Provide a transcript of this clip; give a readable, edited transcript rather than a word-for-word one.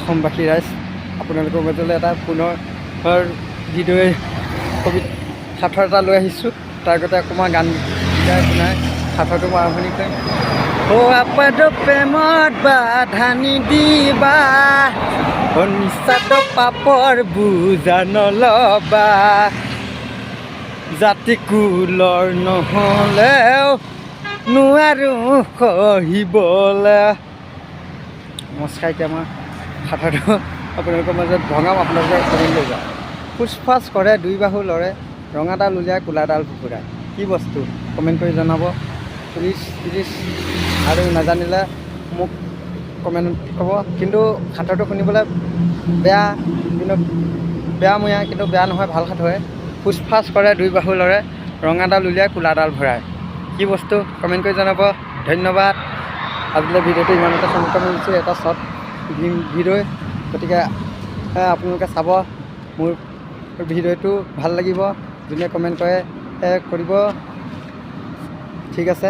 অসমবাসী ৰাইজ আপোনালোকৰ মাজলৈ এটা পুনৰ ভিডিঅ' কবিতা সাঁথৰ এটা লৈ আহিছোঁ। তাৰ আগতে অকণমান গান গাই শুনাই সাঁথৰটো মই আৰম্ভণি কৰিম। আপদ প্ৰেমত বাধা নিদিবা, নিচাত পাপৰ বুজা নলবা, জাতি কুলৰ নহ'লেও নোৱাৰোঁ সহিবলৈ। নমস্কাৰ। এতিয়া মই সাঁথৰটো আপোনালোকৰ মাজত ভঙাম, আপোনালোকে কমেণ্ট লৈ যাওক। ফুচফাচ কৰে দুই বাহু লৰে, ৰঙাডাল উলিয়াই কোলাডাল ফুফুৰাই। কি বস্তু কমেণ্ট কৰি জনাব প্লিজ প্লিজ। আৰু নাজানিলে মোক কমেণ্ট ক'ব। কিন্তু সাঁথৰটো শুনিবলৈ বেয়া, কিন্তু বেয়ামূৰীয়া, কিন্তু বেয়া নহয়, ভাল সাঁথৰে। ফুচফাচ কৰে দুই বাহু লৰে, ৰঙাডাল উলিয়াই কোলাডাল ভৰাই। কি বস্তু কমেণ্ট কৰি জনাব। ধন্যবাদ। আজিলৈ ভিডিঅ'টো ইমানতে সমাপ্ত কৰিছোঁ। এটা শ্বৰ্ট ভিডিঅ', গতিকে আপোনালোকে চাব। মোৰ ভিডিঅ'টো ভাল লাগিব, যোনে কমেণ্ট কৰে কৰিব। ঠিক আছে।